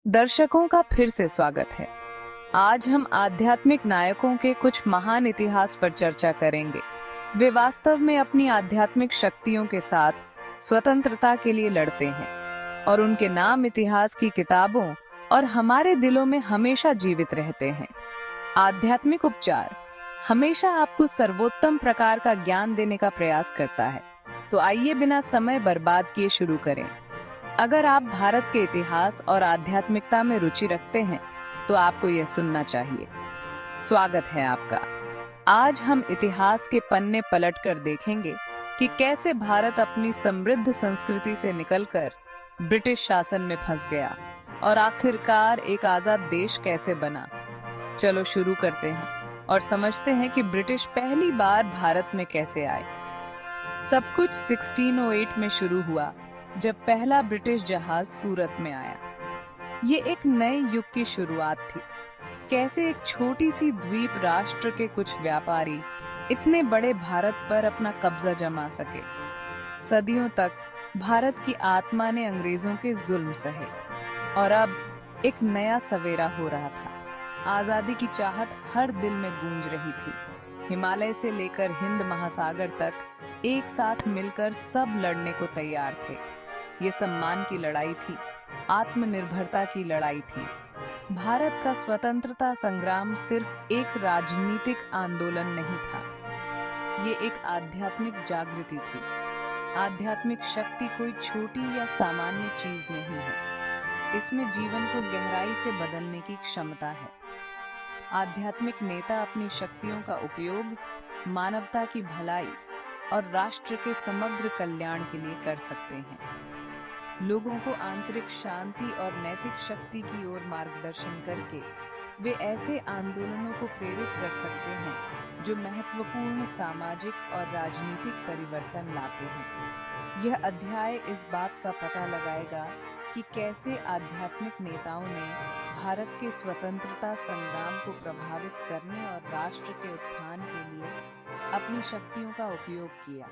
दर्शकों का फिर से स्वागत है। आज हम आध्यात्मिक नायकों के कुछ महान इतिहास पर चर्चा करेंगे। वे वास्तव में अपनी आध्यात्मिक शक्तियों के साथ स्वतंत्रता के लिए लड़ते हैं और उनके नाम इतिहास की किताबों और हमारे दिलों में हमेशा जीवित रहते हैं। आध्यात्मिक उपचार हमेशा आपको सर्वोत्तम प्रकार का ज्ञान देने का प्रयास करता है। तो आइए बिना समय बर्बाद किए शुरू करें। अगर आप भारत के इतिहास और आध्यात्मिकता में रुचि रखते हैं तो आपको यह सुनना चाहिए। स्वागत है आपका। आज हम इतिहास के पन्ने पलटकर देखेंगे कि कैसे भारत अपनी समृद्ध संस्कृति से निकलकर ब्रिटिश शासन में फंस गया और आखिरकार एक आजाद देश कैसे बना। चलो शुरू करते हैं और समझते हैं कि ब्रिटिश पहली बार भारत में कैसे आए। सब कुछ 1608 में शुरू हुआ, जब पहला ब्रिटिश जहाज सूरत में आया। ये एक नए युग की शुरुआत थी। कैसे एक छोटी सी द्वीप राष्ट्र के कुछ व्यापारी इतने बड़े भारत पर अपना कब्जा जमा सके। सदियों तक भारत की आत्मा ने अंग्रेजों के जुल्म सहे और अब एक नया सवेरा हो रहा था। आजादी की चाहत हर दिल में गूंज रही थी। हिमालय से लेकर हिंद महासागर तक एक साथ मिलकर सब लड़ने को तैयार थे। ये सम्मान की लड़ाई थी, आत्मनिर्भरता की लड़ाई थी। भारत का स्वतंत्रता संग्राम सिर्फ एक राजनीतिक आंदोलन नहीं था, ये एक आध्यात्मिक जागृति थी। आध्यात्मिक शक्ति कोई छोटी या सामान्य चीज नहीं है, इसमें जीवन को गहराई से बदलने की क्षमता है। आध्यात्मिक नेता अपनी शक्तियों का उपयोग मानवता की भलाई और राष्ट्र के समग्र कल्याण के लिए कर सकते हैं। लोगों को आंतरिक शांति और नैतिक शक्ति की ओर मार्गदर्शन करके वे ऐसे आंदोलनों को प्रेरित कर सकते हैं जो महत्वपूर्ण सामाजिक और राजनीतिक परिवर्तन लाते हैं। यह अध्याय इस बात का पता लगाएगा कि कैसे आध्यात्मिक नेताओं ने भारत के स्वतंत्रता संग्राम को प्रभावित करने और राष्ट्र के उत्थान के लिए अपनी शक्तियों का उपयोग किया।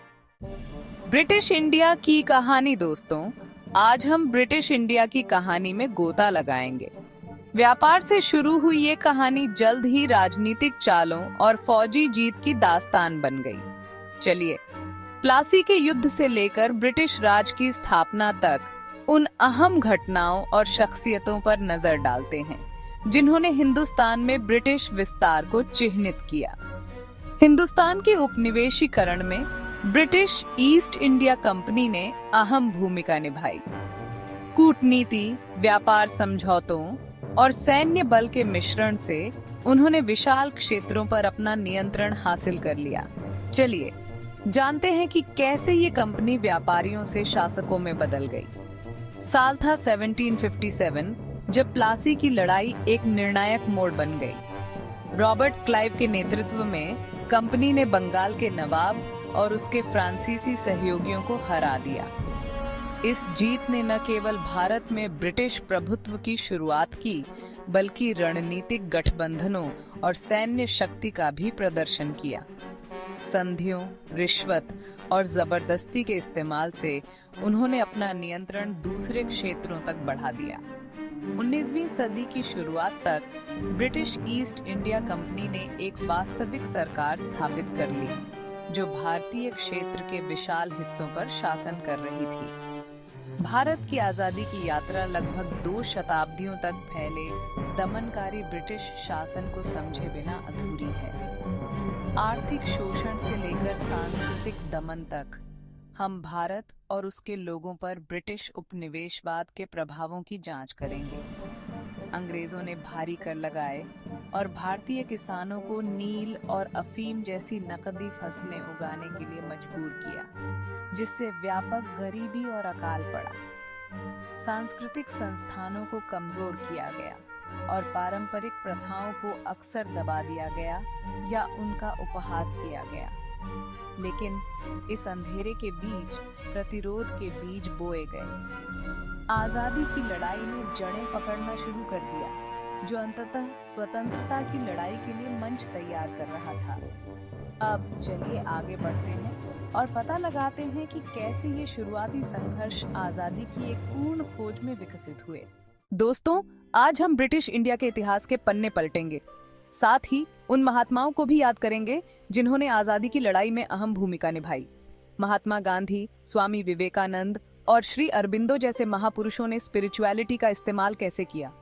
ब्रिटिश इंडिया की कहानी। दोस्तों, आज हम ब्रिटिश इंडिया की कहानी में गोता लगाएंगे। व्यापार से शुरू हुई ये कहानी जल्द ही राजनीतिक चालों और फौजी जीत की दास्तान बन गई। चलिए, प्लासी के युद्ध से लेकर ब्रिटिश राज की स्थापना तक उन अहम घटनाओं और शख्सियतों पर नजर डालते हैं जिन्होंने हिंदुस्तान में ब्रिटिश विस्तार को चिह्नित किया। हिंदुस्तान के उपनिवेशीकरण में ब्रिटिश ईस्ट इंडिया कंपनी ने अहम भूमिका निभाई। कूटनीति, व्यापार समझौतों और सैन्य बल के मिश्रण से उन्होंने विशाल क्षेत्रों पर अपना नियंत्रण हासिल कर लिया। चलिए जानते हैं कि कैसे ये कंपनी व्यापारियों से शासकों में बदल गई। साल था 1757, जब प्लासी की लड़ाई एक निर्णायक मोड़ बन गई। रॉबर्ट क्लाइव के नेतृत्व में कंपनी ने बंगाल के नवाब और उसके फ्रांसीसी सहयोगियों को हरा दिया। इस जीत ने न केवल भारत में ब्रिटिश प्रभुत्व की शुरुआत की, बल्कि रणनीतिक गठबंधनों और सैन्य शक्ति का भी प्रदर्शन किया। संधियों, रिश्वत और जबरदस्ती के इस्तेमाल से उन्होंने अपना नियंत्रण दूसरे क्षेत्रों तक बढ़ा दिया। 19वीं सदी की शुरुआत तक ब्रिटिश ईस्ट इंडिया कंपनी ने एक वास्तविक सरकार स्थापित कर ली, जो भारतीय क्षेत्र के विशाल हिस्सों पर शासन कर रही थी। भारत की आजादी की यात्रा लगभग 2 शताब्दियों तक फैले दमनकारी ब्रिटिश शासन को समझे बिना अधूरी है। आर्थिक शोषण से लेकर सांस्कृतिक दमन तक हम भारत और उसके लोगों पर ब्रिटिश उपनिवेशवाद के प्रभावों की जांच करेंगे। अंग्रेजों ने भारी कर लगाए और भारतीय किसानों को नील और अफीम जैसी नकदी फसलें उगाने के लिए मजबूर किया, जिससे व्यापक गरीबी और अकाल पड़ा। सांस्कृतिक संस्थानों को कमजोर किया गया और पारंपरिक प्रथाओं को अक्सर दबा दिया गया या उनका उपहास किया गया। लेकिन इस अंधेरे के बीच प्रतिरोध के बीज बोए गए। आजादी की लड़ाई ने जड़ें पकड़ना शुरू कर दिया, जो अंततः स्वतंत्रता की लड़ाई के लिए मंच तैयार कर रहा था। अब चलिए आगे बढ़ते हैं और पता लगाते हैं कि कैसे ये शुरुआती संघर्ष आजादी की एक पूर्ण खोज में विकसित हुए। दोस्तों, आज हम ब्रिटिश इंडिया के इतिहास के पन्ने पलटेंगे। साथ ही उन महात्माओं को भी याद करेंगे जिन्होंने आजादी की लड़ाई में अहम भूमिका निभाई। महात्मा गांधी, स्वामी विवेकानंद और श्री अरबिंदो जैसे महापुरुषों ने स्पिरिचुअलिटी का इस्तेमाल कैसे किया,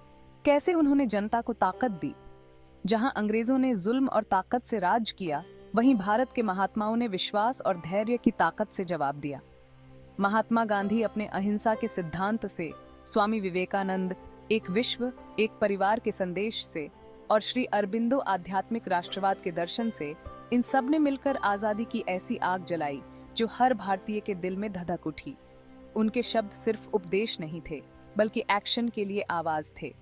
कैसे उन्होंने जनता को ताकत दी। जहां अंग्रेजों ने जुल्म और ताकत से राज किया, वहीं भारत के महात्माओं ने विश्वास और धैर्य की ताकत से जवाब दिया। महात्मा गांधी अपने अहिंसा के सिद्धांत से, स्वामी विवेकानंद एक विश्व एक परिवार के संदेश से और श्री अरबिंदो आध्यात्मिक राष्ट्रवाद के दर्शन से, इन सब ने मिलकर आजादी की ऐसी आग जलाई जो हर भारतीय के दिल में धधक उठी। उनके शब्द सिर्फ उपदेश नहीं थे, बल्कि एक्शन के लिए आवाज थे।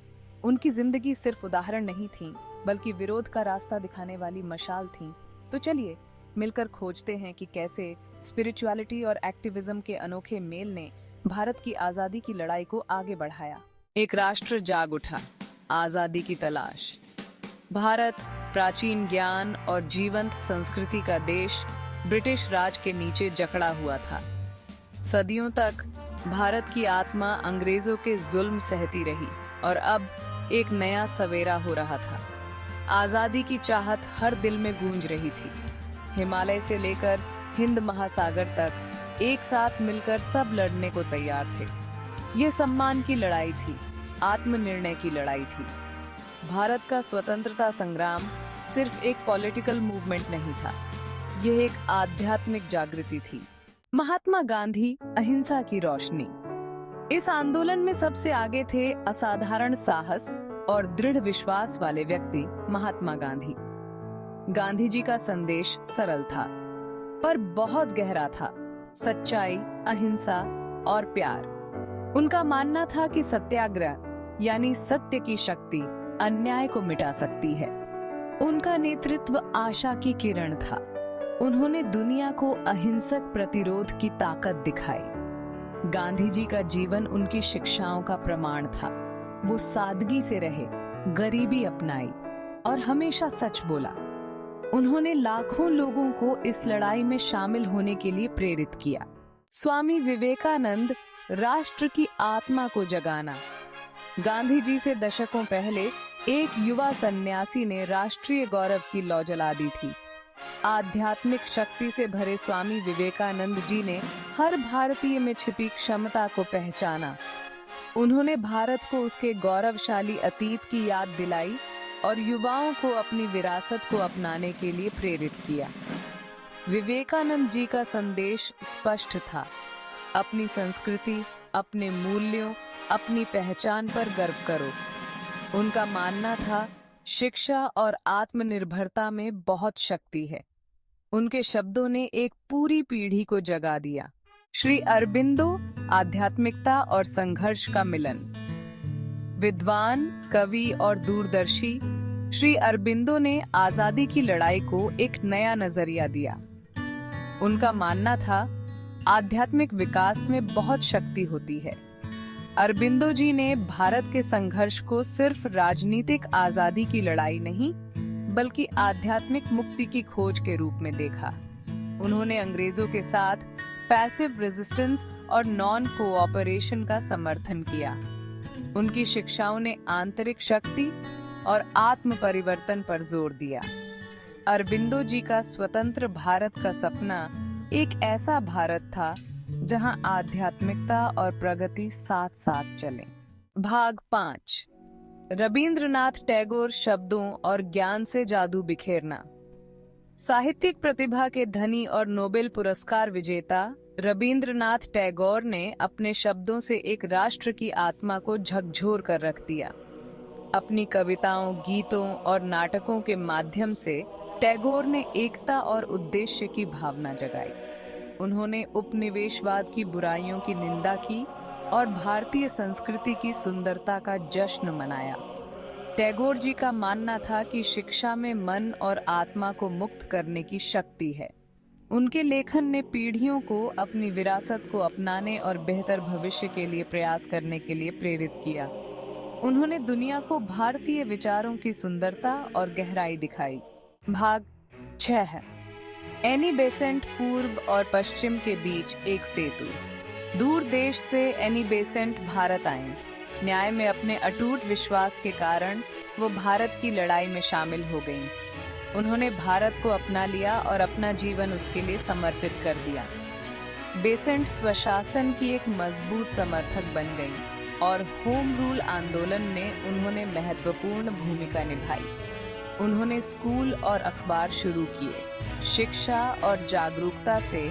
उनकी जिंदगी सिर्फ उदाहरण नहीं थी, बल्कि विरोध का रास्ता दिखाने वाली मशाल थी। तो चलिए मिलकर खोजते हैं कि कैसे स्पिरिचुअलिटी और एक्टिविज्म के अनोखे मेल ने भारत की आजादी की लड़ाई को आगे बढ़ाया। एक राष्ट्र जाग उठा, आजादी की तलाश। भारत प्राचीन ज्ञान और जीवंत संस्कृति का देश ब्रिटिश राज के नीचे जकड़ा हुआ था। सदियों तक भारत की आत्मा अंग्रेजों के जुल्म सहती रही और अब एक नया सवेरा हो रहा था। आजादी की चाहत हर दिल में गूंज रही थी। हिमालय से लेकर हिंद महासागर तक एक साथ मिलकर सब लड़ने को तैयार थे। ये सम्मान की लड़ाई थी, आत्मनिर्णय की लड़ाई थी। भारत का स्वतंत्रता संग्राम सिर्फ एक पॉलिटिकल मूवमेंट नहीं था, यह एक आध्यात्मिक जागृति थी। महात्मा गांधी, अहिंसा की रोशनी। इस आंदोलन में सबसे आगे थे असाधारण साहस और दृढ़ विश्वास वाले व्यक्ति महात्मा गांधी। गांधी जी का संदेश सरल था, पर बहुत गहरा था। सच्चाई, अहिंसा और प्यार। उनका मानना था कि सत्याग्रह यानी सत्य की शक्ति अन्याय को मिटा सकती है। उनका नेतृत्व आशा की किरण था। उन्होंने दुनिया को अहिंसक प्रतिरोध की ताकत दिखाई। गांधी जी का जीवन उनकी शिक्षाओं का प्रमाण था। वो सादगी से रहे, गरीबी अपनाई और हमेशा सच बोला। उन्होंने लाखों लोगों को इस लड़ाई में शामिल होने के लिए प्रेरित किया। स्वामी विवेकानंद, राष्ट्र की आत्मा को जगाना। गांधी जी से दशकों पहले एक युवा सन्यासी ने राष्ट्रीय गौरव की लौ जला दी थी। आध्यात्मिक शक्ति से भरे स्वामी विवेकानंद जी ने हर भारतीय में छिपी क्षमता को पहचाना। उन्होंने भारत को उसके गौरवशाली अतीत की याद दिलाई और युवाओं को अपनी विरासत को अपनाने के लिए प्रेरित किया। विवेकानंद जी का संदेश स्पष्ट था, अपनी संस्कृति, अपने मूल्यों, अपनी पहचान पर गर्व करो। उनका मानना था, शिक्षा और आत्मनिर्भरता में बहुत शक्ति है। उनके शब्दों ने एक पूरी पीढ़ी को जगा दिया। श्री अरबिंदो, आध्यात्मिकता और संघर्ष का मिलन। विद्वान, कवि और दूरदर्शी, श्री अरबिंदो ने आजादी की लड़ाई को एक नया नजरिया दिया। उनका मानना था, आध्यात्मिक विकास में बहुत शक्ति होती है। अरबिंदो जी ने भारत के संघर्ष को सिर्फ राजनीतिक आजादी की लड़ाई नहीं, बल्कि आध्यात्मिक मुक्ति की खोज के रूप में देखा। उन्होंने अंग्रेजों के साथ पैसिव रेजिस्टेंस और नॉन कोऑपरेशन का समर्थन किया। उनकी शिक्षाओं ने आंतरिक शक्ति और आत्म परिवर्तन पर जोर दिया। अरबिंदो जी का स्वतंत्र भारत का सपना एक ऐसा भारत था जहां आध्यात्मिकता और प्रगति साथ साथ चले। भाग 5। रविंद्रनाथ टैगोर, शब्दों और ज्ञान से जादू बिखेरना। साहित्यिक प्रतिभा के धनी और नोबेल पुरस्कार विजेता रविंद्रनाथ टैगोर ने अपने शब्दों से एक राष्ट्र की आत्मा को झकझोर कर रख दिया। अपनी कविताओं, गीतों और नाटकों के माध्यम से टैगोर ने एकता और उद्देश्य की भावना जगाई। उन्होंने उपनिवेशवाद की बुराइयों की निंदा की और भारतीय संस्कृति की सुंदरता का जश्न मनाया। टैगोर जी का मानना था कि शिक्षा में मन और आत्मा को मुक्त करने की शक्ति है। उनके लेखन ने पीढ़ियों को अपनी विरासत को अपनाने और बेहतर भविष्य के लिए प्रयास करने के लिए प्रेरित किया। उन्होंने दुनिया को भारतीय विचारों की सुंदरता और गहराई दिखाई। भाग 6। एनी बेसेंट, पूर्व और पश्चिम के बीच एक सेतु। दूर देश से एनी बेसेंट भारत आए। न्याय में अपने अटूट विश्वास के कारण वो भारत की लड़ाई में शामिल हो गईं। उन्होंने भारत को अपना लिया और अपना जीवन उसके लिए समर्पित कर दिया। बेसेंट स्वशासन की एक मजबूत समर्थक बन गईं और होम रूल आंदोलन में उन्होंने महत्वपूर्ण भूमिका निभाई। उन्होंने स्कूल और अखबार शुरू किए। शिक्षा और जागरूकता से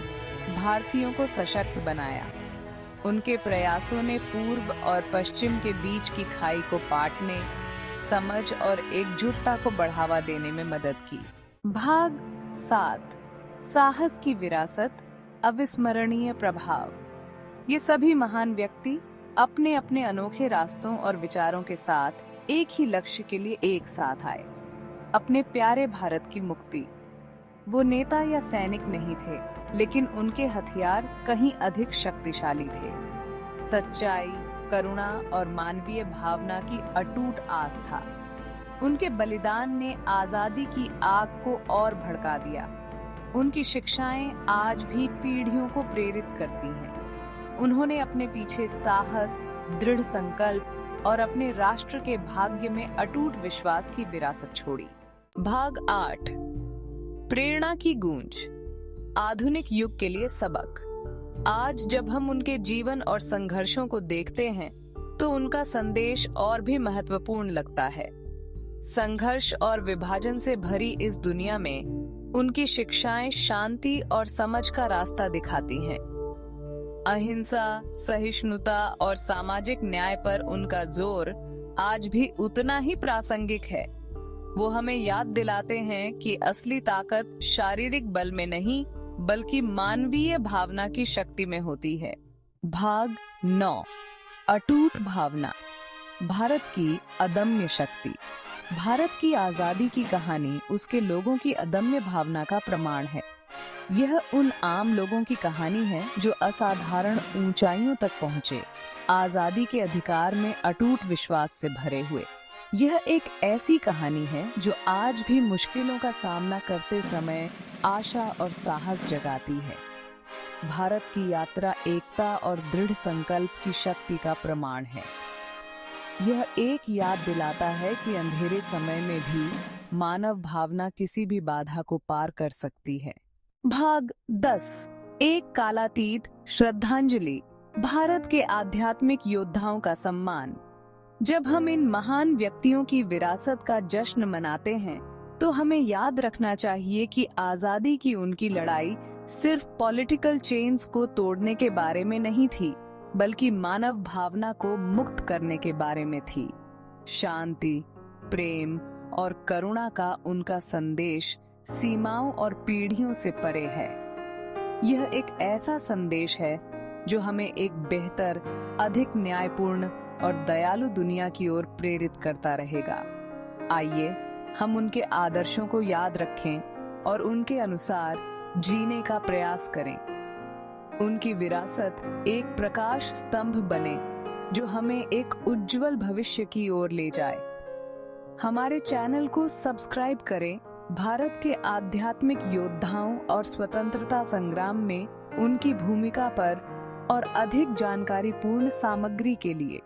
भारतीयों को सशक्त बनाया। उनके प्रयासों ने पूर्व और पश्चिम के बीच की खाई को पाटने, समझ और एकजुटता को बढ़ावा देने में मदद की। भाग 7, साहस की विरासत, अविस्मरणीय प्रभाव। ये सभी महान व्यक्ति अपने अपने अनोखे रास्तों और विचारों के साथ एक ही लक्ष्य के लिए एक साथ आए, अपने प्यारे भारत की मुक्ति। वो नेता या सैनिक नहीं थे, लेकिन उनके हथियार कहीं अधिक शक्तिशाली थे। सच्चाई, करुणा और मानवीय भावना की अटूट आस्था। उनके बलिदान ने आजादी की आग को और भड़का दिया। उनकी शिक्षाएं आज भी पीढ़ियों को प्रेरित करती हैं। उन्होंने अपने पीछे साहस, दृढ़ संकल्प और अपने राष्ट्र के भाग्य में अटूट विश्वास की विरासत छोड़ी। भाग 8, प्रेरणा की गूंज, आधुनिक युग के लिए सबक। आज जब हम उनके जीवन और संघर्षों को देखते हैं तो उनका संदेश और भी महत्वपूर्ण लगता है। संघर्ष और विभाजन से भरी इस दुनिया में उनकी शिक्षाएं शांति और समझ का रास्ता दिखाती हैं। अहिंसा, सहिष्णुता और सामाजिक न्याय पर उनका जोर आज भी उतना ही प्रासंगिक है। वो हमें याद दिलाते हैं कि असली ताकत शारीरिक बल में नहीं, बल्कि मानवीय भावना की शक्ति में होती है। भाग 9, अटूट भावना, भारत की अदम्य शक्ति। भारत की आजादी की कहानी उसके लोगों की अदम्य भावना का प्रमाण है। यह उन आम लोगों की कहानी है जो असाधारण ऊंचाइयों तक पहुंचे, आजादी के अधिकार में अटूट विश्वास से भरे हुए। यह एक ऐसी कहानी है जो आज भी मुश्किलों का सामना करते समय आशा और साहस जगाती है। भारत की यात्रा एकता और दृढ़ संकल्प की शक्ति का प्रमाण है। यह एक याद दिलाता है कि अंधेरे समय में भी मानव भावना किसी भी बाधा को पार कर सकती है। भाग 10, एक कालातीत श्रद्धांजलि, भारत के आध्यात्मिक योद्धाओं का सम्मान। जब हम इन महान व्यक्तियों की विरासत का जश्न मनाते हैं तो हमें याद रखना चाहिए कि आजादी की उनकी लड़ाई सिर्फ पॉलिटिकल चेन्स को तोड़ने के बारे में नहीं थी, बल्कि मानव भावना को मुक्त करने के बारे में थी। शांति, प्रेम और करुणा का उनका संदेश सीमाओं और पीढ़ियों से परे है। यह एक ऐसा संदेश है जो हमें एक बेहतर, अधिक न्यायपूर्ण और दयालु दुनिया की ओर प्रेरित करता रहेगा। आइए हम उनके आदर्शों को याद रखें और उनके अनुसार जीने का प्रयास करें। उनकी विरासत एक प्रकाश स्तंभ बने जो हमें एक उज्जवल भविष्य की ओर ले जाए। हमारे चैनल को सब्सक्राइब करें। भारत के आध्यात्मिक योद्धाओं और स्वतंत्रता संग्राम में उनकी भूमिका पर और अधिक जानकारी पूर्ण सामग्री के लिए।